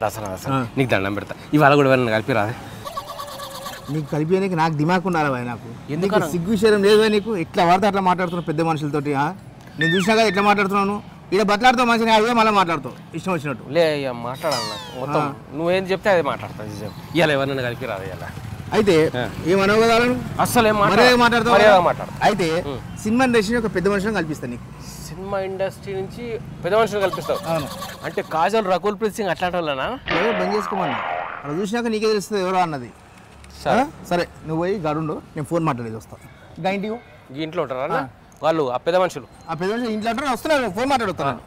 అసలు నీకు దండం పెడతా ఇవాళ కూడా ఎవరైనా కలిపి రాదే నీకు కలిపి నాకు దిమాగ్ ఉండాలి భయ నాకు ఎందుకు సిగ్గు విషయం లేదు నీకు ఎట్లా వాడితే అట్లా మాట్లాడుతున్నావు పెద్ద మనుషులతోటి నేను చూసినా కదా ఎట్లా మాట్లాడుతున్నాను ఇక్కడ బట్లాడుతావు మంచిగా అదే మళ్ళీ మాట్లాడుతావు ఇష్టం వచ్చినట్టు లే మాట్లాడాలి నాకు మొత్తం నువ్వేం చెప్తే అదే మాట్లాడతావు ఇవాళ ఎవరైనా కలిపి రాదు ఇవాళ అయితే ఏమనవు కదా అసలు ఏం మాట్లాడతావు అయితే సినిమా ఇండస్ట్రీ ఒక పెద్ద మనుషులను కల్పిస్తాను నీకు సినిమా ఇండస్ట్రీ నుంచి పెద్ద మనుషులు కల్పిస్తావు అంటే కాజల్ రకుల్ ప్రీత్ సింగ్ అట్లాంటి వాళ్ళనా ఏదో బంద్ చేసుకోమన్నా అలా చూసినాక నీకే తెలుస్తుంది ఎవరో అన్నది సరే నువ్వు పోయి గడుండు నేను ఫోన్ మాట్లాడేది వస్తాను ఇంట్లో ఉంటారా వాళ్ళు ఆ పెద్ద మనుషులు ఇంట్లో ఉంటారు వస్తున్నారు ఫోన్ మాట్లాడుతున్నాను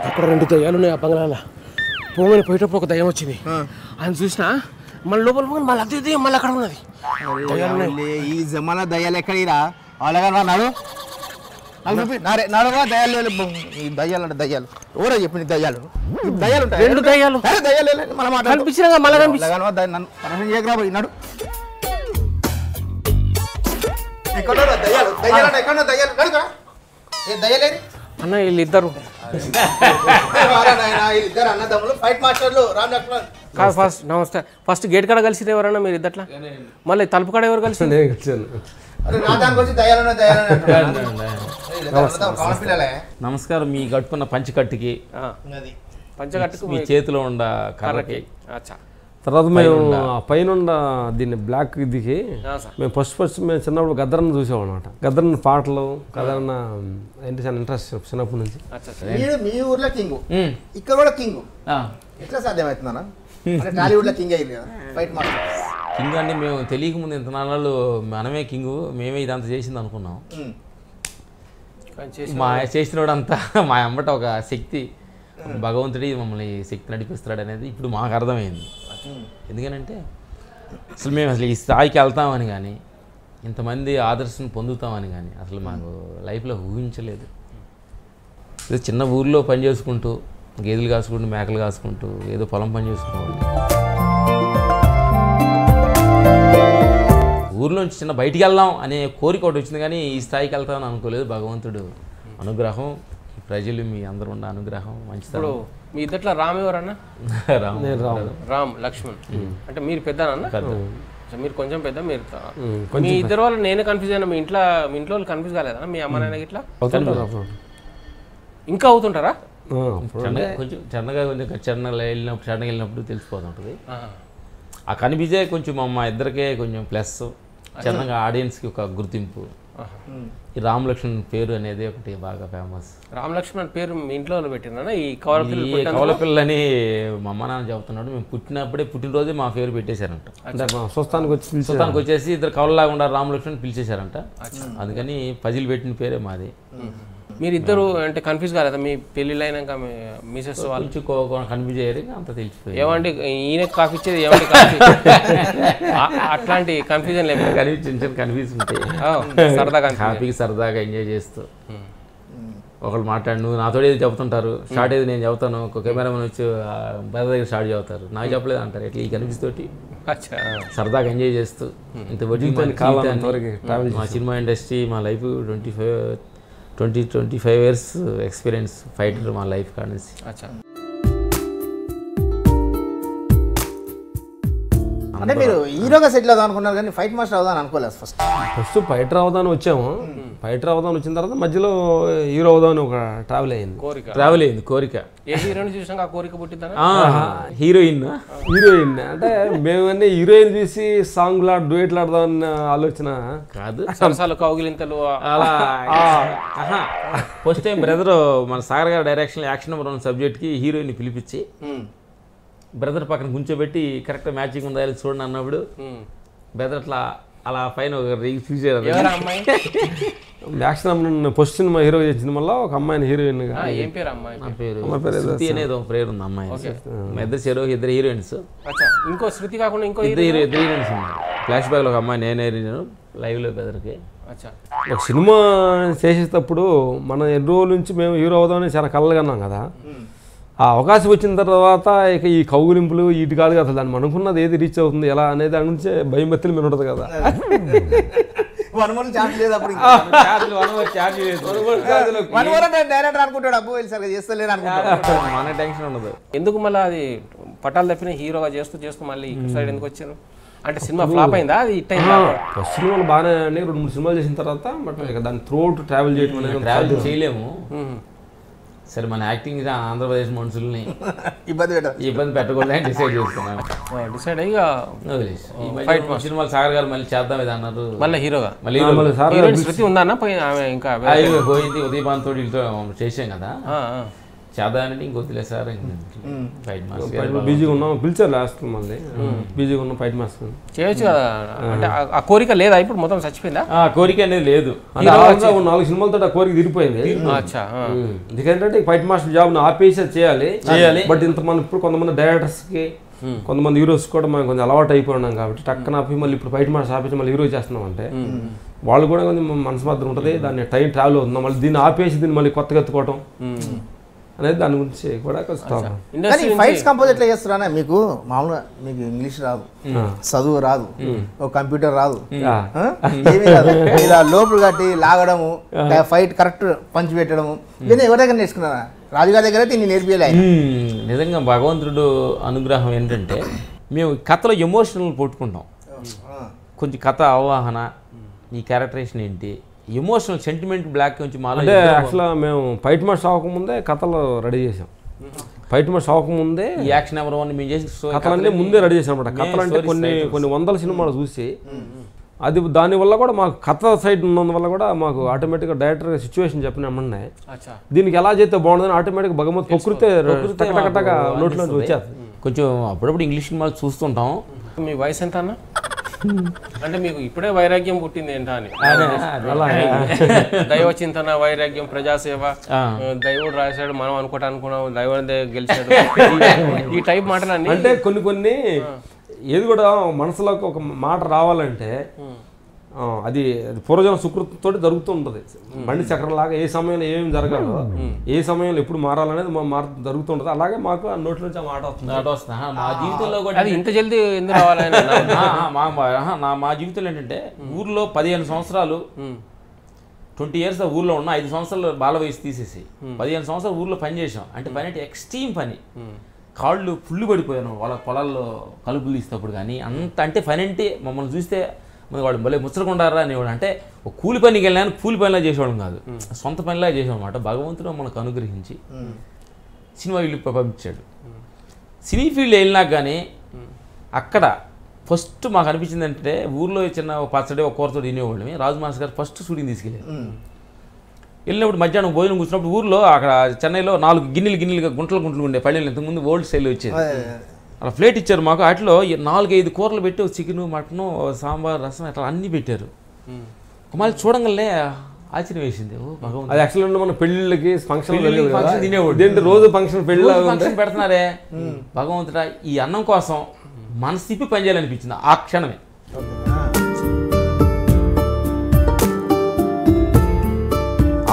అక్కడ 2 దయ్యాలు ఉన్నాయి ఆ బంగ్లాలో పోమని పోయేటప్పుడు ఒక దయ్యం వచ్చింది ఆయన చూసినా మన లోపల మళ్ళీ అదే దయ్యం మళ్ళీ అక్కడ ఉన్నది ఈ జమానా దయ్యాలు ఎక్కడిరా అలాగా నాడు నాడుగా దయ్యాలు దయ్యాలు అంటే దయ్యాలు ఎవరో చెప్పి దయ్యాలు దయ్యాలు ఉంటాయి 2 దయ్యాలు దయ్యాలు కనిపించినా మళ్ళీ నాడు ఎక్కడ దయ్యాలు దయ్యాలేని అన్న వీళ్ళిద్దరు అన్నదమ్ములు ఫైట్ మాస్టర్లు రామ్ లక్ష్మణ్ కాదు ఫస్ట్ గేట్ కాడ కలిసి ఎవరన్నా మీరు ఇద్దట్లా మళ్ళీ తలుపు కాడ ఎవరు కలిసి నమస్కారం మీ కట్టుకున్న పంచకట్టుకి మీ చేతిలో ఉండ కర్రకి తర్వాత మేము పైన దీన్ని బ్లాక్ ఇదికి మేము ఫస్ట్ మేము చిన్నప్పుడు గద్దరన్న చూసాం అనమాట గద్దరన్న పాటలు గద్దరన్న ఏంటి చాలా ఇంట్రెస్ట్ చిన్నప్పటి నుంచి మీ ఊర్లో కింగ్ ఇక్కడ కూడా కింగ్ ఎట్లా సాధ్యమవుతుందా టాలీవుడ్లో కింగ్ అయ్యింది కదా ఫైట్ మాస్టర్ కింగ్ అంటే మేము తెలియక ముందు ఇంత నాళ్ళు మనమే కింగ్ మేమే ఇదంతా చేసింది అనుకున్నాం మా చేసినోడు అంతా మా అమ్మట ఒక శక్తి భగవంతుడి మమ్మల్ని శక్తి నడిపిస్తాడు అనేది ఇప్పుడు మాకు అర్థమైంది ఎందుకనంటే అసలు మేము అసలు ఈ స్థాయికి వెళ్తామని కానీ ఇంతమంది ఆదర్శం పొందుతామని కానీ అసలు మాకు లైఫ్లో ఊహించలేదు చిన్న ఊర్లో పని చేసుకుంటూ గేదెలు కాసుకుంటూ మేకలు కాసుకుంటూ ఏదో పొలం పని చేసుకునేవాళ్ళు ఊర్లోంచి చిన్న బయటికి వెళ్దాం అనే కోరిక ఒకటి వచ్చింది కానీ ఈ స్థాయికి వెళ్తామని అనుకోలేదు భగవంతుడు అనుగ్రహం ప్రజలు మీ అందరూ ఉన్న అనుగ్రహం మంచిది మీ ఇద్దట్లో రామ్ ఎవరన్నా రామ్ లక్ష్మణ్ అంటే మీరు పెద్దనా మీరు కొంచెం పెద్ద మీరు మీ ఇద్దరు వాళ్ళు నేనే కన్ఫ్యూజ్ అయినా మీ ఇంట్లో వాళ్ళు కన్ఫ్యూజ్ కాలేదా మీ అమ్మ నాయనకి ఇట్లా ఇంకా అవుతుంటారా కొంచెం చెన్నగా వెళ్ళినప్పుడు తెలిసిపోతుంటుంది ఆ కనిపించే కొంచెం మా ఇద్దరికే కొంచెం ప్లస్ చిన్నగా ఆడియన్స్కి ఒక గుర్తింపు ఈ రామ్ లక్ష్మణ్ పేరు అనేది ఒకటి బాగా ఫేమస్ రామ్ లక్ష్మణ్ పేరు మీ ఇంట్లో పెట్టినా ఈ కవలపిల్లని మా అమ్మ నాన్న చెబుతున్నాడు మేము పుట్టినప్పుడే పుట్టినరోజే మా పేరు పెట్టేశారంట స్వస్థానికి వచ్చేసి ఇద్దరు కవలలాగా ఉండారు రామ్ లక్ష్మణ్ పిలిచేశారంట అందుకని పజిల్ పెట్టిన పేరే మాది మీరిద్దరు అంటే కన్ఫ్యూజ్ కాలేదా మీ పెళ్ళిళ్ళు అయినాక మిసెస్ వాళ్ళు కన్ఫ్యూజ్ అయ్యారు అంత తెలిసిపోయి ఏమంటే ఈయన కాఫీ ఇచ్చేది ఏమంటే కాఫీ అట్లాంటి కన్ఫ్యూజన్ లేదు చిన్న కన్ఫ్యూజ్ ఉంటాయి సరదాగా హ్యాపీగా సరదాగా ఎంజాయ్ చేస్తూ ఒకళ్ళు మాట్లాడు నువ్వు నాతో ఏది చెప్తుంటారు స్టార్ట్ ఏది నేను చెప్తాను ఒక కెమెరామెన్ వచ్చి బయట దగ్గర స్టార్ట్ చెప్తారు నాకు చెప్పలేదు అంటారు ఇట్లా ఈ కన్ఫ్యూజ్ తోటి సరదాగా ఎంజాయ్ చేస్తూ ఇంత మా సినిమా ఇండస్ట్రీ మా లైఫ్ 25 years ఎక్స్పీరియన్స్ ఫైటర్ మా లైఫ్ కానిసి అంటే మీరు హీరోగా సెటిల్ అవుదాం అనుకున్నారు కానీ ఫైట్ మాస్టర్ అవుదాం అనుకోలేదు ఫస్ట్ ఫైటర్ అవుదాని వచ్చాము ఫైటర్ అవుదాం వచ్చిన తర్వాత మధ్యలో హీరో అవుదామని ఒక ట్రావెల్ అయింది కోరిక ఏ హీరోని చూసాక ఆ కోరిక పుట్టిందా హీరోయిన్ అంటే మేమన్నీ హీరోయిన్ చూసి సాంగ్ డ్యూయెట్లు ఆడదామన్న ఆలోచన కాదు సరసాలు కౌగిలింతలు అలా ఫస్ట్ టైం బ్రదర్ మన సాగర్ గారి డైరెక్షన్ యాక్షన్ నెంబర్ 1 సబ్జెక్ట్కి హీరోయిన్ పిలిపించి బ్రదర్ పక్కన కూర్చోబెట్టి కరెక్ట్ మ్యాచింగ్ ఉందా చూడండి అన్నప్పుడు బ్రదర్ అట్లా అలా పైన ఒక చూసారు ఫస్ట్ సినిమా హీరో చేసిన మళ్ళీ ఒక అమ్మాయిని హీరోయిన్ అనేది ఒక పేరు ఉంది అమ్మాయి. ఇద్దరు హీరోయిన్స్, ఇంకో శృతి కాకుండా ఇంకో ఇద్దరు హీరోయిన్స్ ఉన్నారు. ఫ్లాష్ బ్యాక్లో ఒక అమ్మాయి నేనే లైవ్లో బెదర్కి. అచ్చా. ఒక సినిమా చేసేటప్పుడు మనం ఎన్ని రోజుల నుంచి మేము హీరో అవుదామని చాలా కలలుగన్నాం కదా. ఆ అవకాశం వచ్చిన తర్వాత ఇక ఈ కౌగులింపులు వీటి కాదు కదా, దాన్ని అనుకున్నది ఏది రీచ్ అవుతుంది ఎలా అనేది దాని గురించి భయం బెత్తలు మీద ఉంటుంది కదా. ఎందుకు మళ్ళీ అది పట్టాలు తప్పిన హీరోగా చేస్తూ చేస్తూ మళ్ళీ సైడ్ ఎందుకు వచ్చారు? అంటే సినిమా ఫ్లాప్ అయిందా? అది హిట్ అయిందా? ఫస్ట్ సినిమాలు బాగానే 2-3 సినిమాలు చేసిన తర్వాత బట్ ఇక దాన్ని త్రూఅవుట్ ట్రావెల్ చేయడం అనేది ట్రావెల్ చేయలేము. సరే మన యాక్టింగ్ ఆంధ్రప్రదేశ్ మనుషుల్ని ఇబ్బంది పెట్టకూడదని డిసైడ్ చేసుకున్నాను. డిసైడ్ అయ్యి సినిమాలు సాగర్ గారు మళ్ళీ చేద్దాం ఇది అన్నారు. మళ్ళీ హీరోగా శృతి ఉందన్న ఇంకా పోయింది. ఉదయభాన్ తోటి చేసాం కదా, చేద్దామని ఇంకొద్దులే సార్. ఫైట్ మాస్టర్ బిజీగా ఉన్నాం, పిలిచారు లాస్ట్ మళ్ళీ బిజీగా ఉన్నాం. ఫైట్ మాస్టర్ చేయొచ్చు కదా. అంటే ఆ కోరిక లేదా? ఇప్పుడు మొత్తం చచ్చిపోయిందా? ఆ కోరిక అనేది లేదు. 4 సినిమాలతో ఆ కోరిక తిరిగిపోయింది. ఎందుకంటే ఫైట్ మాస్టర్ జాబ్ ఆపేసి చేయాలి. బట్ ఇంత మనం ఇప్పుడు కొంతమంది డైరెక్టర్స్కి కొంతమంది హీరోస్ కూడా మనం కొంచెం అలవాటు అయిపోయి ఉన్నాం కాబట్టి టక్కన ఆపి మళ్ళీ ఇప్పుడు ఫైట్ మాస్టర్ ఆపేసి మళ్ళీ హీరో చేస్తున్నాం అంటే వాళ్ళు కూడా కొంచెం మనసు మాత్రం ఉంటుంది. దాన్ని టైం ట్రావెల్ అవుతుంది. మళ్ళీ దీన్ని ఆపేసి దీన్ని మళ్ళీ కొత్తగా ఎత్తుకోవటం అనేది దాని గురించి కూడా కొంచెం ఫైట్స్ కంపోజ్ ఎట్లా చేస్తారా? మీకు మామూలుగా మీకు ఇంగ్లీష్ రాదు, చదువు రాదు, ఒక కంప్యూటర్ రాదు, ఏమీ రాదు. ఇలా లోపల కట్టి లాగడము, ఫైట్ కరెక్ట్ పంచి పెట్టడము ఇవన్నీ ఎవరి దగ్గర నేర్చుకున్నారా? రాజుగారి దగ్గర అయితే నేను నేర్పియలే. నిజంగా భగవంతుడు అనుగ్రహం ఏంటంటే మేము కథలో ఎమోషనల్ పట్టుకుంటాం. కొంచెం కథ అవగాహన, ఈ క్యారెక్టరేషన్ ఏంటి, ఎమోషనల్ సెంటిమెంట్ బ్లాక్ నుంచి అంటే యాక్చువల్గా మేము ఫైట్ మాస్టర్ అవ్వకముందే కథలు రెడీ చేసాం. ఫైట్ మాస్టర్ అవ్వకముందే యాక్షన్ నెంబర్ 1 మేము చేసి కథలన్నీ ముందే రెడీ చేసాం అనమాట. కథలు అంటే కొన్ని వందల సినిమాలు చూసి అది దానివల్ల కూడా మాకు కథ సైడ్ ఉన్నందువల్ల కూడా మాకు ఆటోమేటిక్గా డైరెక్టర్ సిచ్యువేషన్ చెప్పినామన్నా దీనికి ఎలా చేస్తే బాగుంటుందని ఆటోమేటిక్గా భగవంతు ప్రకృతి టకటగా నోట్లో వచ్చేది. కొంచెం అప్పుడప్పుడు ఇంగ్లీష్ సినిమాలు చూస్తుంటాం. మీ వయసు ఎంత అన్న? అంటే మీకు ఇప్పుడే వైరాగ్యం పుట్టింది ఏంటా అని. దైవ చింతన, వైరాగ్యం, ప్రజాసేవ, దైవుడు రాశాడు మనం అనుకున్నాం, దైవుడే గెలిచాడు, ఈ టైప్ మాటలన్నీ. అంటే కొన్ని ఏది కూడా మనసులోకి ఒక మాట రావాలంటే అది పూర్వజన సుకృతితో జరుగుతూ ఉంటుంది. బండి చక్రంలాగా ఏ సమయంలో ఏమేమి జరగాలో, ఏ సమయంలో ఎప్పుడు మారాలనేది జరుగుతూ ఉంటుంది. అలాగే మాకు ఆ నోట్ల నుంచి ఆ మాట వస్తుంది. మా జీవితంలో కూడా అది ఇంత జల్దీ ఎందుకు రావాలని మా జీవితంలో ఏంటంటే ఊర్లో 15 సంవత్సరాలు 20 years ఊర్లో ఉన్న 5 సంవత్సరాలు బాల వయసు తీసేసి 15 సంవత్సరాలు ఊర్లో పని చేసాం. అంటే పని అంటే ఎక్స్ట్రీమ్ పని, కాళ్ళు ఫుల్లు పడిపోయాను వాళ్ళ పొలాల్లో కలుపులు తీసేటప్పుడు. కానీ అంత అంటే పని అంటే మమ్మల్ని చూస్తే వాడు భలే ముచ్చరకుండారా అనేవాడు. అంటే ఒక కూలి పనికి వెళ్ళాను, కూలి పనిలా చేసేవాళ్ళం కాదు, సొంత పనిలా చేసాం అనమాట. భగవంతుడు మనకు అనుగ్రహించి సినిమా ఫీల్డ్ పంపించాడు. సినీ ఫీల్డ్ వెళ్ళినాక కానీ అక్కడ ఫస్ట్ మాకు అనిపించింది అంటే ఊర్లో చిన్న పచ్చడి ఒక కూరతో తినేవాళ్ళమే. రాజు మాస్టర్ గారు ఫస్ట్ షూటింగ్ తీసుకెళ్ళారు. వెళ్ళినప్పుడు మధ్యాహ్నం భోజనం కూర్చున్నప్పుడు ఊర్లో అక్కడ చెన్నైలో 4 గిన్నెలుగా గుంటలు ఉండే పళ్ళెలు ఇంతకుముందు ఓల్డ్ స్టైల్ వచ్చేది. అలా ప్లేట్ ఇచ్చారు మాకు. వాటిలో 4-5 కూరలు పెట్టి చికెన్, మటను, సాంబార్, రసం అట్లా అన్నీ పెట్టారు. మళ్ళీ చూడంగానే ఆశ్చర్యం వేసింది. అది యాక్చువల్గా మన పెళ్ళిళ్ళకి ఫంక్షన్ తినేవాడు. రోజు ఫంక్షన్ ఫంక్షన్ పెడుతున్నారే భగవంతుడా, ఈ అన్నం కోసం మనసు తిప్పి పనిచేయాలనిపించింది ఆ క్షణమే.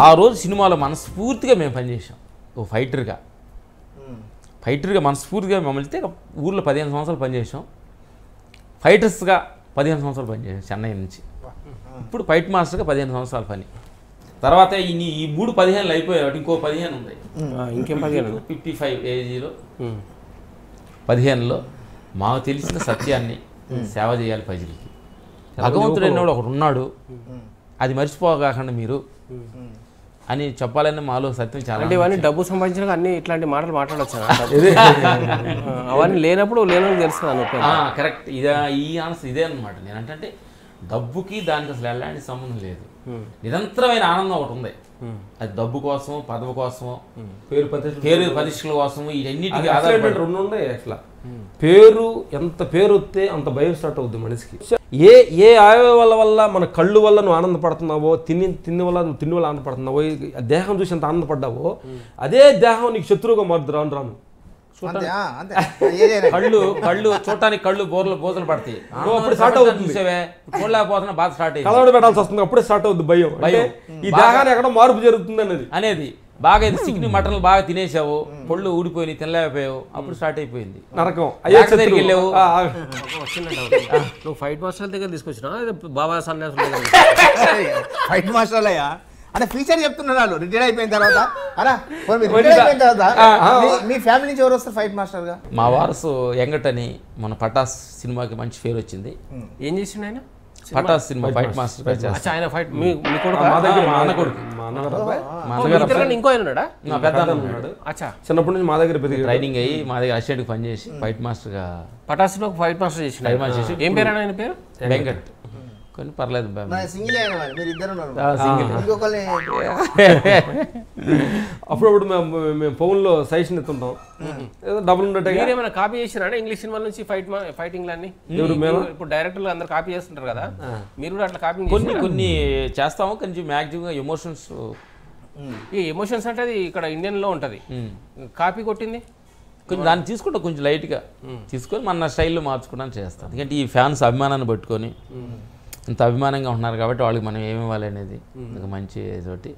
ఆ రోజు సినిమాలో మనస్ఫూర్తిగా మేము పనిచేసాం. ఓ ఫైటర్గా మనస్ఫూర్తిగా మమ్మల్ని ఊర్లో 15 సంవత్సరాలు పనిచేసాం. ఫైటర్స్గా 15 సంవత్సరాలు పనిచేసాం చెన్నై నుంచి. ఇప్పుడు ఫైట్ మాస్టర్గా 15 సంవత్సరాల పని. తర్వాత ఈ 3-15 అయిపోయాయి. ఇంకో 15 ఉంది. ఇంకేం 15? 55 ఏజీలో 15లో మాకు తెలిసిన సత్యాన్ని సేవ చేయాలి ప్రజలకి. భగవంతుడు అనేవాడు ఒకడు ఉన్నాడు, అది మర్చిపోగాకుండా మీరు అని చెప్పాలని మాలో సత్యం చాలా. అంటే ఇవన్నీ డబ్బు సంపాదించిన అన్ని ఇట్లాంటి మాటలు మాట్లాడవచ్చు. అవన్నీ లేనప్పుడు తెలుస్తున్నాను. కరెక్ట్. ఈ ఆన్సర్ ఇదే అనమాట. నేనంటే డబ్బుకి దానికి అసలు ఎలాంటి సంబంధం లేదు. నిరంతరమైన ఆనందం ఒకటి ఉంది. అది డబ్బు కోసం, పదవి కోసం, పేరు ప్రతిష్టల కోసం, ఇవన్నిటికీ ఆధారపడి 2 ఉన్నాయి. అట్లా పేరు ఎంత పేరు వస్తే అంత భయం స్టార్ట్ అవుద్ది మనిషికి. ఏ అవయవాల వల్ల మన కళ్ళు వల్ల నువ్వు ఆనందపడుతున్నావో, తిండి వల్ల ఆనందపడుతున్నావో, దేహం చూసి ఎంత ఆనందపడ్డావో అదే దేహం నీకు శత్రువుగా మారుద్దు రాను. కళ్ళు చూడటానికి కళ్ళు బోజలు పడతాయి. అప్పుడు స్టార్ట్ అవుతుంది చూసావే, చూడలేకపోతున్నా బాధ స్టార్ట్ అయ్యి కలవడ పెట్టాల్సి వస్తుంది. అప్పుడే స్టార్ట్ అవుతుంది భయం. ఈ దేహాన్ని ఎక్కడ మార్పు జరుగుతుంది అనేది బాగా చికెన్ మటన్లు బాగా తినేసావు, పళ్ళు ఊడిపోయి తినలేకపోయావు, అప్పుడు స్టార్ట్ అయిపోయింది నరకం. దగ్గరికి వెళ్ళావు. నువ్వు ఫైట్ మాస్టర్ దగ్గర తీసుకొచ్చినా బాబా సన్యాసం ఫైట్ మాస్టర్ అయ్యా అంటే ఫ్యూచర్ చెప్తున్నారు వాళ్ళు రిటైర్ అయిపోయిన తర్వాత. అలా రిటైర్ అయిపోయిన తర్వాత మీ ఫ్యామిలీ నుంచి ఎవరు వస్తారు ఫైట్ మాస్టర్ గా? మా వారసు ఎంగట్ అని మన పటాస్ సినిమాకి మంచి పేరు వచ్చింది. ఏం చేసిండు ఆయన? పటాస్ సినిమా ఫైట్ మాస్టర్ ఆయన ఫైట్ మీ కొడుకు మా అన్న కొడుకు ఇంకో ఆయన ఉన్నాడా? పెద్ద ఉన్నాడు. చిన్నప్పటి నుంచి మా దగ్గర ట్రైనింగ్ అయ్యి మా దగ్గర అసిస్టెంట్ పనిచేసి ఫైట్ మాస్టర్ గా పటాస్లో ఫైట్ మాస్టర్ చేసి. ఏం పేరు ఆయన పేరు? వెంకట్. కొన్ని పర్లేదు అప్పుడప్పుడు మేము ఫోన్లో సజెషన్ ఇస్తుంటాం. ఏదో డబుల్ ఉండేట. ఏమైనా కాపీ చేసినా ఇంగ్లీష్ సినిమా నుంచి ఫైటింగ్ అన్ని? ఇప్పుడు డైరెక్టర్లు అందరు కాపీ చేస్తుంటారు కదా, మీరు కూడా అట్లా కాపీ? కొన్ని చేస్తాము, కొంచెం మ్యాక్సిమం ఎమోషన్స్. ఈ ఎమోషన్స్ అంటే అది ఇక్కడ ఇండియన్ లో ఉంటది, కాపీ కొట్టింది కొంచెం దాన్ని తీసుకుంటా, కొంచెం లైట్గా తీసుకొని మన స్టైల్లో మార్చుకోవడానికి చేస్తాం. ఎందుకంటే ఈ ఫ్యాన్స్ అభిమానాన్ని పట్టుకొని ఇంత అభిమానంగా ఉంటున్నారు కాబట్టి వాళ్ళకి మనం ఏమి ఇవ్వాలి అనేది ఒక మంచి తోటి.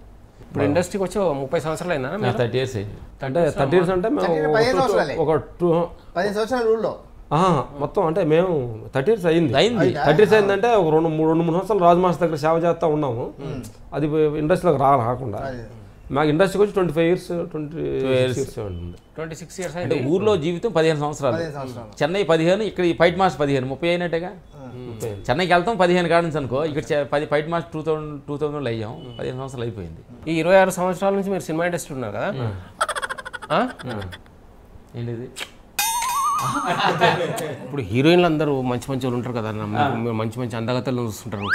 ఇప్పుడు ఇండస్ట్రీకి వచ్చి 30 సంవత్సరాలు అయినా? 30 years అయింది. అంటే 30 years అంటే మేము ఒక 10 సంవత్సరాల రూల్లో మొత్తం అంటే మేము 30 years అయింది. 30 years అయిందంటే ఒక 2-3 సంవత్సరాలు రాజు మాస్టర్ దగ్గర సేవ చేస్తూ ఉన్నాము. అది ఇండస్ట్రీలోకి రాకుండా మాకు ఇండస్ట్రీకి వచ్చి 25 years 26 years అంటే ఊర్లో జీవితం 15 సంవత్సరాలు. చెన్నై 15, ఇక్కడ ఈ ఫైట్ మాస్టర్ 15, 30 అయినట్టుగా. చెన్నైకి వెళ్తాం 15 కాడ నుంచి అనుకో, ఇక్కడ ఫైట్ మాస్టర్ 2000 అయ్యాం, 15 సంవత్సరాలు అయిపోయింది. ఈ 26 సంవత్సరాల నుంచి మీరు సినిమా ఇండస్ట్రీ ఉన్నారు కదా, ఏంటిది ఇప్పుడు హీరోయిన్లు అందరూ మంచి వాళ్ళు ఉంటారు కదా, మంచి అందగతలు చూస్తుంటారు,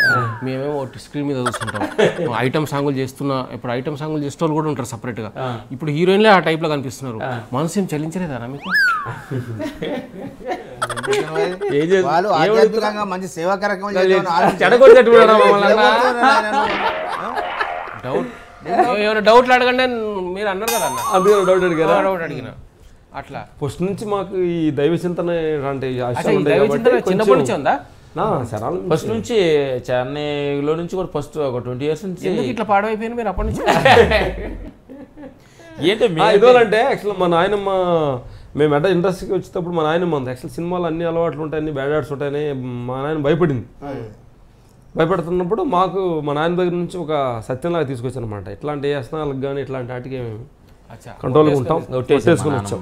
మేమేమో స్క్రీన్ మీద చూస్తుంటాం. ఐటమ్ సాంగులు చేస్తున్నా, ఇప్పుడు ఐటమ్ సాంగులు చేసే వాళ్ళు కూడా ఉంటారు సపరేట్గా. ఇప్పుడు హీరోయిన్లే ఆ టైప్లో కనిపిస్తున్నారు. మనసు ఏం చలించలేదా మీకు? మంచి సేవాకరకం ఏమైనా డౌట్లు అడగండి మీరు అన్నారు కదా అన్న. డౌట్ అడిగిన అట్లా ఫస్ట్ నుంచి మాకు ఈ దైవ చింతన చిన్నప్పటి నుంచి ఉందా? ఫస్ట్ నుంచి చెన్నైలో నుంచి కూడా ఫస్ట్ ఒక 20 years నుంచి. ఇట్లా పాడైపోయింది మీరు అప్పటి నుంచి? ఏంటి ఇదోలంటే యాక్చువల్ మా నాయనమ్మ, మేము ఎట్లా ఇండస్ట్రీకి వచ్చేటప్పుడు మా నాయనమ్మ ఉంది. యాక్చువల్ సినిమాలు అన్ని అలవాట్లు ఉంటాయని, బ్యాడ్ ఆర్ట్స్ ఉంటాయని మా నాయన భయపడింది. భయపడుతున్నప్పుడు మాకు మా నాయన దగ్గర నుంచి ఒక సత్యంలాగా తీసుకొచ్చాను అనమాట. ఇట్లాంటి వ్యసనాలకు కానీ ఇట్లాంటి వాటికి కంట్రోల్గా ఉంటాం, చేసుకుని వచ్చాం.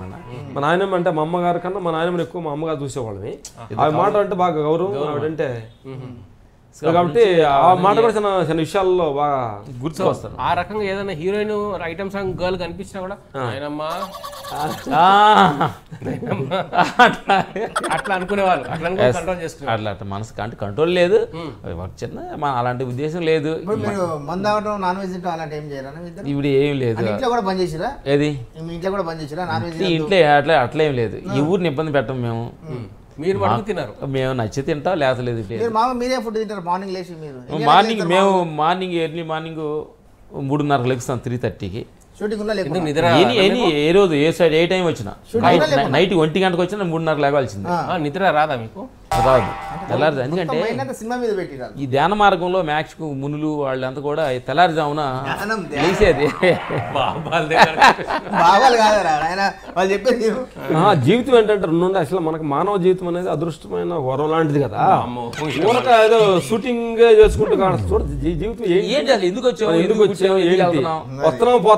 మా నాయనమ్మ అంటే మా అమ్మగారి కన్నా మా నాయనమ్మని ఎక్కువ మా అమ్మగారు చూసేవాళ్ళని. ఆ మాట అంటే బాగా గౌరవం ఆవిడంటే, కాబట్టి ఆ మాట కూడా చిన్న విషయాల్లో బాగా గుర్తుకొస్తాను. ఆ రకంగా ఏదైనా హీరోయిన్ ఐటమ్ సాంగ్ గర్ల్ కనిపించినా కూడా ఆయనమ్మా అట్లా అనుకునేవాళ్ళు, కంట్రోల్ చేసుకున్నారు. అట్లా మనసు అంటే కంట్రోల్ లేదు, చిన్న అలాంటి ఉద్దేశం లేదు. ఇప్పుడు ఏం లేదు. ఏది ఇంట్లో అట్లా ఏం లేదు. ఈ ఊరిని ఇబ్బంది పెట్టం మేము. మీరు తిన్నారు, మేము నచ్చి తింటాం, లేతలేదు. మార్నింగ్ ఎర్లీ మార్నింగ్ 3:30 లెగుస్తాం, 3:30కి. ఏ రోజు ఏ టైం వచ్చినా, నైట్ 1 గంటకు వచ్చినా 3:30 లేవాల్సింది. నిద్ర రాదా మీకు? రాదు, తెల్లారి. ఎందుకంటే ఈ ధ్యాన మార్గంలో మ్యాక్స్ మునులు వాళ్ళంతా కూడా తెల్లారిజామున లేసేది. జీవితం ఏంటంటే 2 అసలు మనకు మానవ జీవితం అనేది అదృష్టమైన వరం లాంటిది కదా. ఏదో షూటింగ్ చేసుకుంటూ చూడ జీవితం ఏంటి, అసలు ఎందుకు వచ్చాము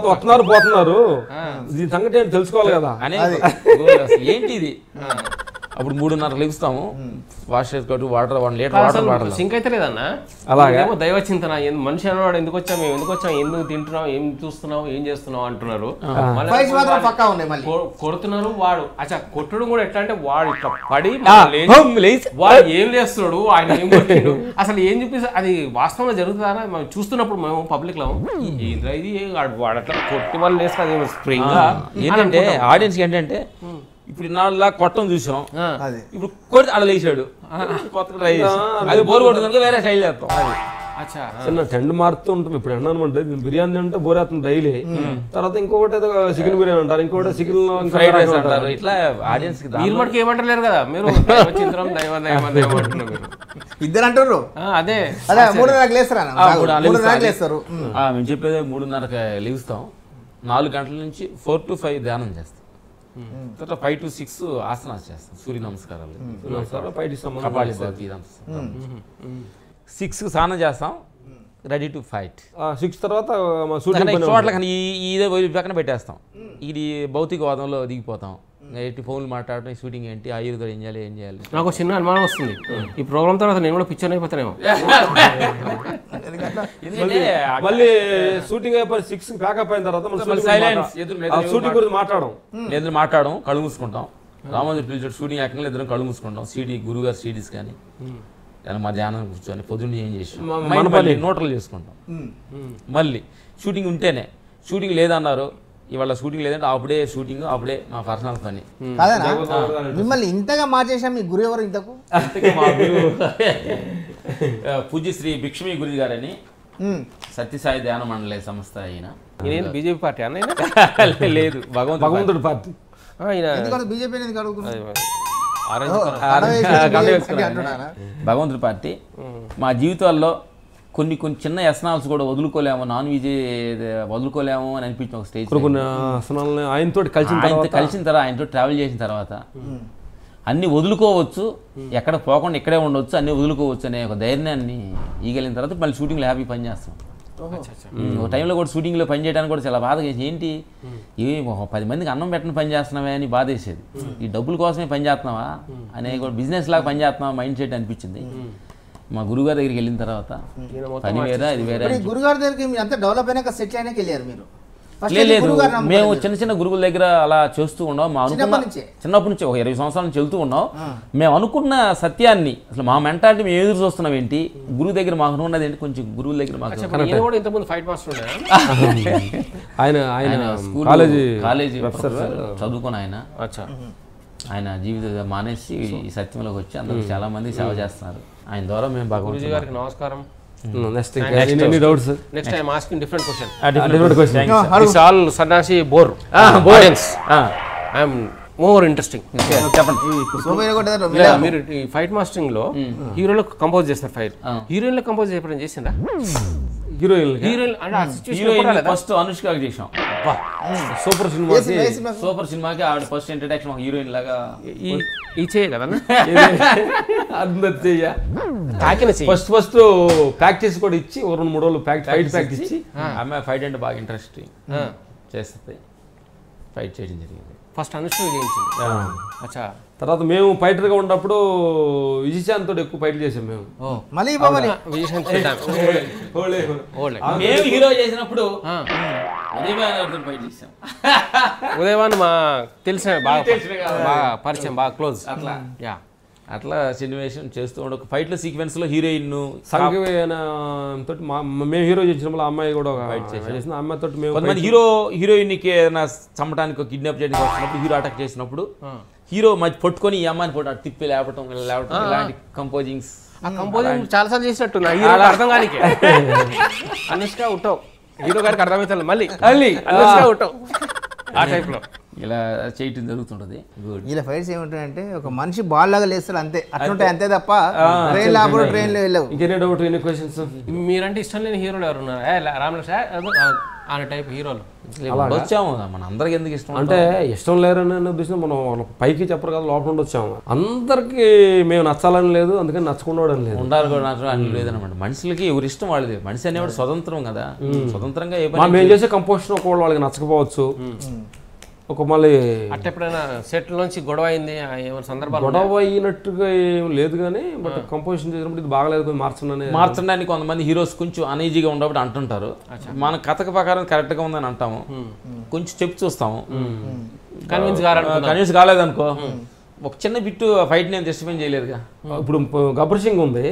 వస్తున్నారు పోతున్నారు, దీని సంగతి ఏంటి తెలుసుకోవాలి కదా అనేది. ఏంటి ఇది? అప్పుడు 3:30 లెగుస్తాము, వాష్ చేసుకోవడం, water 1 litre water water. Sink అయితే లేదన్నా. అలాగే దైవ చింతన, మనిషి అనేవాడు ఎందుకు వచ్చాం, ఎందుకు తింటున్నాం, ఏం చూస్తున్నాం, ఏం చేస్తున్నాం అంటున్నారు, కొడుతున్నారు. వాడు అచ్చా కొట్టడం కూడా ఎట్లా అంటే, వాడు ఇట్లా పడి వాడు ఏం చేస్తున్నాడు, ఆయన ఏం కొట్టిండు, అసలు ఏం చూపిస్తా, అది వాస్తవంగా జరుగుతుందా మనం చూస్తున్నప్పుడు మేము పబ్లిక్ లో ఇది వాడు అట్లా కొట్టి వాళ్ళు వేస్తే అది స్ప్రింగ్. ఏంటంటే ఆడియన్స్ ఏంటంటే, ఇప్పుడు నాలుగులా కొట్టం చూసాం, ఇప్పుడు కొట్టి అలా లేచాడు, కొత్త ట్రై చేసాం, అది బోర్ కొడుతుంది వేరే స్టైల్ చేస్తాం. చిన్న ట్రెండ్ మారుతూ ఉంటాం. ఇప్పుడు అన్నామంటే బిర్యానీ అంటే బోరేస్తుంది డైలీ, తర్వాత ఇంకొకటి ఏదో చికెన్ బిర్యానీ అంటారు, ఇంకొకటి చికెన్ ఫ్రైడ్ రైస్ అంటారు. ఇట్లా ఆడియన్స్ కి మీరు మటుకు ఏమంటలేరు కదా, మీరు ఇద్దరు అంటారు అదే అదే 3:30 లేస్తారు. మేము చెప్పేది 3:30 లేస్తాం, 4 గంటల నుంచి 4 to 5 ధ్యానం చేస్తాం, తర్వాత 5 to 6 ఆసనాలు చేస్తాం, సూర్య నమస్కారాలు, కపాలభాతి, 6 స్నానం చేస్తాం, రెడీ టు ఫైట్. 6 తర్వాత చోట్ల కానీ ఇదే పక్కన పెట్టేస్తాం, ఇది భౌతికవాదంలో దిగిపోతాం. ఎట్టి ఫోన్లు మాట్లాడటం, షూటింగ్ ఏంటి, ఆయుర్వేదం ఏం చేయాలి. నాకు చిన్న అనుమానం వస్తుంది, ఈ ప్రోగ్రామ్ తర్వాత నేను కూడా పిక్చర్ అయిపోతానేమో. మళ్ళీ షూటింగ్ అయిపోయి 6 ప్యాకప్ అయిన తర్వాత షూటింగ్ గురించి మాట్లాడడం, కళ్ళు మూసుకుంటాం. రామోజీ పిలిచాడు షూటింగ్ యాక్టింగ్, ఇద్దరం కళ్ళు మూసుకుంటాం. గురుగారు సీడీస్ కానీ మా ధ్యానం కూర్చొని పొద్దున్న ఏం చేసి నోటలు చేసుకుంటాం. మళ్ళీ షూటింగ్ ఉంటేనే, షూటింగ్ లేదన్నారు ఇవాళ షూటింగ్ లేదంటే అప్పుడే షూటింగ్, అప్పుడే మా పర్సనల్ పని. మిమ్మల్ని ఇంతగా మార్చేసాం. మీ గురు ఎవరు ఇంతకు? మా గురువు పూజ్య శ్రీ భిక్షమి గురుజీ గారని, సత్యసాయి ధ్యాన మండలి సంస్థ. ఆయన బీజేపీ పార్టీ అన్న లేదు, భగవంతుడి పార్టీ. బీజేపీ భగవంతుడి పార్టీ. మా జీవితాల్లో కొన్ని చిన్న వ్యసనాలు కూడా వదులుకోలేము, నాన్ వెజ్ వదులుకోలేము అని అనిపించిన ఒక స్టేజ్. ఆయనతో కలిసిన తర్వాత, ఆయనతో ట్రావెల్ చేసిన తర్వాత అన్ని వదులుకోవచ్చు, ఎక్కడ పోకుండా ఇక్కడే ఉండవచ్చు, అన్ని వదులుకోవచ్చు అనే ఒక ధైర్యాన్ని ఈగలిన తర్వాత మళ్ళీ షూటింగ్లో హ్యాపీ పని చేస్తాం. ఒక టైంలో కూడా షూటింగ్లో పని చేయడానికి కూడా చాలా బాధ వేసి, ఏంటి ఇవి 10 మందికి అన్నం పెట్టని పని చేస్తున్నావే అని బాధ వేసేది. ఈ డబ్బుల కోసమే పని చేస్తున్నావా అనే కూడా బిజినెస్ లాగా పని చేస్తున్నావా మైండ్ సెట్ అనిపించింది. మా గురుగారి దగ్గరికి వెళ్ళిన తర్వాత పని వేరే, ఇది వేరే. గురుగారి దగ్గరికి అంతా డెవలప్ అయినాక సెటిల్ అయినాక వెళ్ళారు మీరు? లేదు, మేము చిన్న గురువుల దగ్గర అలా చేస్తూ ఉన్నాం. మా అనుకున్న చిన్నప్పటి నుంచి ఒక 20 సంవత్సరాల నుంచి వెళ్తూ ఉన్నాం. మేము అనుకున్న సత్యాన్ని అసలు మా మెంటాలిటీ మేము ఎదురు చూస్తున్నాం ఏంటి, గురువు దగ్గర మాకు ఉన్నది ఏంటి, కొంచెం గురువుల దగ్గర మాకు కాలేజీ చదువుకుని ఆయన జీవితం మానేసి ఈ సత్యంలోకి వచ్చి అందరికి చాలా మంది సేవ చేస్తున్నారు. ఆయన ద్వారా మేము భగవంతుడి గారికి నమస్కారం. Next I'm asking different question. This all Sannyasi bore. Audience. I am more interesting. మీరు ఈ ఫైట్ మాస్టరింగ్ లో హీరోలకు కంపోజ్ చేస్తారు ఫైట్, హీరోయిన్ లో కంపోజ్ చేయడం చేసిందా? హీరోయిన్ ఫస్ట్ అనుష్కకి చేసాం. సూపర్ సినిమాకి ఆవిడ ఫస్ట్ ఇంట్రడక్షన్ ఒక హీరోయిన్ లాగా ఈ చేయ కదా ఫస్ట్ ప్రాక్టీస్ కూడా ఇచ్చి 2-3 రోజులు ఫైట్ ప్రాక్టీస్ ఇచ్చి, అమ్మాయి ఫైట్ అంటే బాగా ఇంట్రెస్టింగ్ చేస్తుంది, ఫైట్ చేయడం జరిగింది. ఫస్ట్ అనుష్క చేయించింది. అచ్చా, తర్వాత మేము ఫైటర్గా ఉన్నప్పుడు విజయశాంత్ తోటి ఎక్కువ ఫైట్ చేసాం మేము. హీరో చేసినప్పుడు ఉదయవాన్ మా తెలిసిన బాగా పరిచయం, బాగా క్లోజ్. అట్లా సినిమేషన్ చేస్తూ ఉండే ఒక ఫైట్లో సీక్వెన్స్లో హీరోయిన్ తోటి మేము హీరో చేసినప్పుడు అమ్మాయి కూడా ఫైట్ చేసిన అమ్మాయి తోటి మేము కొంతమంది హీరోయిన్కి ఏదైనా చంపడానికి కిడ్నాప్ చేయడానికి వచ్చినప్పుడు, హీరో అటాక్ చేసినప్పుడు హీరో మధ్య పట్టుకొని ఈ అమ్మాయిని కూడా తిప్పి లేపటం ఇలాంటి కంపోజింగ్స్. చాలా సార్లు చేసినట్టు అర్థం కానీ అనుష్క ఉంటావు, హీరో గారికి అర్థమవుతుంది మళ్ళీ అనుష్క ఉంటావు ఆ టైప్ లో ఇలా చేయటం జరుగుతుంటది. ఇలా ఫైట్స్ ఏముంటాయంటే ఒక మనిషి బాల్ లాగా లేస్తారు అంతే, అట్లుంటాయి అంతే తప్ప ట్రైన్ లాభం ట్రైన్లో వెళ్ళవు. మీరంటే ఇష్టం లేని హీరోలు ఎవరు ఉన్నారు? రామలక్ష్మ ఆ టైప్ హీరోలు వచ్చాము, మన అందరికి ఎందుకు ఇష్టం అంటే ఇష్టం లేరని ఉద్దేశం మనం పైకి చెప్పరు కదా, లోపల నుండి వచ్చాము. అందరికి మేము నచ్చాలని లేదు, అందుకని నచ్చకుండా లేదు, ఉండాలి కూడా నచ్చడం లేదనమాట. మనుషులకి ఎవరి ఇష్టం వాళ్ళది, మనిషి అనేవాడు స్వతంత్రం కదా, స్వతంత్రంగా మేము చేసే కంపోజిషన్ ఒకవేళ వాళ్ళకి నచ్చకపోవచ్చు. ఒక మళ్ళీ అట్ట ఎప్పుడైనా సెట్ నుంచి గొడవ అయింది ఏమైనా సందర్భాలు? గొడవ అయినట్టుగా ఏం లేదు కానీ బట్ కంపోజిషన్ చేసినప్పుడు ఇది బాగలేదు మార్చడానికి కొంతమంది హీరోస్ కొంచెం అనీజీగా ఉండబట్టి అంటుంటారు. మన కథకు ప్రకారం కరెక్ట్గా ఉందని అంటాము, కొంచెం చెప్పి చూస్తాము, కన్విన్స్ కాలేదనుకో ఒక చిన్న బిట్టు ఫైట్ నేను డిస్టర్బెన్స్ చేయలేదుగా. ఇప్పుడు గబ్బర్ సింగ్ ఉంది.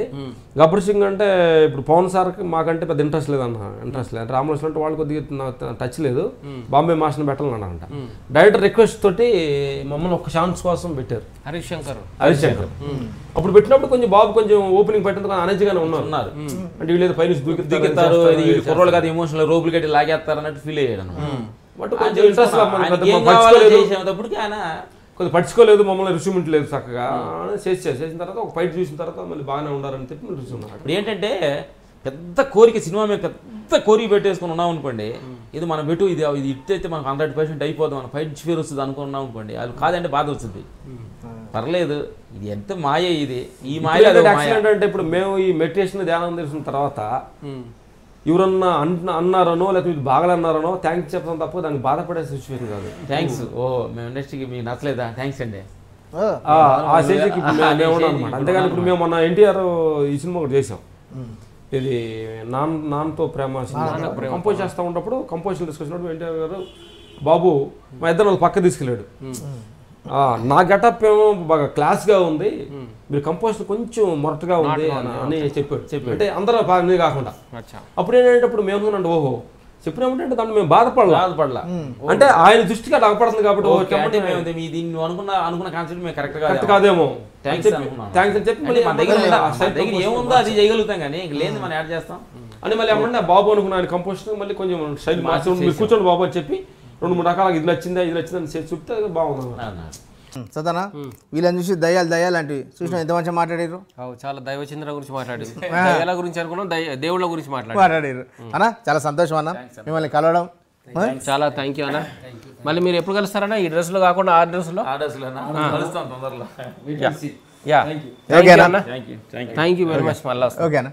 గబ్బర్ సింగ్ అంటే ఇప్పుడు పవన్ సార్కి మాకంటే పెద్ద ఇంట్రెస్ట్ లేదన్న. ఇంట్రెస్ట్ లేదు. రామలక్ష్మణ్ అంటే వాళ్ళు కొద్దిగా టచ్ లేదు. బాంబే మాస్టర్ని పెట్టాలన్నారంట. డైరెక్టర్ రిక్వెస్ట్ తోటి మమ్మల్ని ఒక ఛాన్స్ కోసం పెట్టారు. హరీష్ శంకర్. అప్పుడు పెట్టినప్పుడు కొంచెం బాబు కొంచెం ఓపెనింగ్ పెట్టేందుకు అనర్జీగానే ఉన్నారు. అంటే వీళ్ళు పైన దూకిస్తారు, కుర్రోళ్ళు కాదు ఎమోషనల్ రోగులు కట్టి లాగేస్తారు అన్నట్టు ఫీల్ అయ్యాడు అనమాట. బట్ కొంచెం ఇంట్రెస్ట్ చేసేటప్పటికి ఆయన కొద్దిగా పట్టించుకోలేదు, మమ్మల్ని రిసీవ్మెంట్ లేదు చక్కగా చేసిన తర్వాత ఒక ఫైట్ చూసిన తర్వాత మళ్ళీ బాగానే ఉండాలని చెప్పి మళ్ళీ రిసీవ్ ఉన్నారు. ఇప్పుడు ఏంటంటే పెద్ద కోరిక, సినిమా మీద పెద్ద కోరిక పెట్టేసుకుని ఉన్నాం అనుకోండి, ఇది మనం పెట్టు ఇది ఇట్టయితే మనకు 100% అయిపోతుంది, మన ఫైట్ ఫేర్ వస్తుంది అనుకున్నాం అనుకోండి, అది కాదంటే బాధ వస్తుంది. పర్లేదు, ఇది ఎంత మాయ, ఇది ఈ మాయ అంటే ఇప్పుడు మేము ఈ మెడిటేషన్ ధ్యానం తెలిసిన తర్వాత ఎవరన్నా అన్నారనో లేకపోతే ఇది బాగాలన్నారనో థ్యాంక్స్ చెప్తాం తప్ప దానికి బాధపడే సిచ్యువేషన్ కాదు. థ్యాంక్స్, ఓ మేము ఇండస్ట్రీకి మీకు నచ్చలేదా, థ్యాంక్స్ అండి, ఆ స్టేజ్కి మేము ఉన్నాం అనమాట. అంతేగాని ఇప్పుడు మేము మొన్న ఎన్టీఆర్ ఈ సినిమా ఒకటి చేసాం, ఇది నాన్నతో ప్రేమ కంపోజ్ చేస్తూ ఉన్నప్పుడు కంపోజిషన్ తీసుకొచ్చినప్పుడు ఎన్టీఆర్ గారు బాబు మా ఇద్దరు పక్క తీసుకెళ్ళాడు. నా గెటప్ ఏమో బాగా క్లాస్గా ఉంది, మీరు కంపోజిషన్ కొంచెం మొరటుగా ఉంది అని చెప్పాడు. అంటే అందరూ బాగా కాకుండా అప్పుడు ఏంటంటే అప్పుడు మేము అనుకున్నాం, ఓహో చెప్పినామంటే దాన్ని మేము బాధపడలా అంటే ఆయన దృష్టికి అది అగపడుతుంది కాబట్టి అనుకున్న కాన్సెప్ట్ మేము కరెక్ట్ కాదేమో థ్యాంక్స్ అని చెప్పి మన దగ్గర ఏముందో అది చేయగలుగుతాం, కానీ లేదు మనం యాడ్ చేస్తాం అని మళ్ళీ ఏమన్నా బాబు అనుకున్న ఆయన కంపోజిషన్ మళ్ళీ కొంచెం స్టైల్ మార్చి మీరు కూర్చోండి బాబు అని చెప్పి 2-3 రకాల ఇది నచ్చిందని చెప్తే బాగుంది. సదానా వీళ్ళని చూసి దయ్యాలు లాంటివి చూసిన ఎంత మంచిగా మాట్లాడారు. చాలా దైవచంద్ర గురించి మాట్లాడారు, దయ్యాల గురించి అనుకున్నాం, దేవుళ్ళ గురించి మాట్లాడారు అన్న. చాలా సంతోషం అన్న మిమ్మల్ని కలవడం. చాలా థ్యాంక్ యూ అన్న. మళ్ళీ మీరు ఎప్పుడు కలుస్తారన్నా? ఈ డ్రెస్లో కాకుండా ఆ డ్రెస్లో థ్యాంక్ యూ వెరీ మచ్. మళ్ళీ ఓకేనా.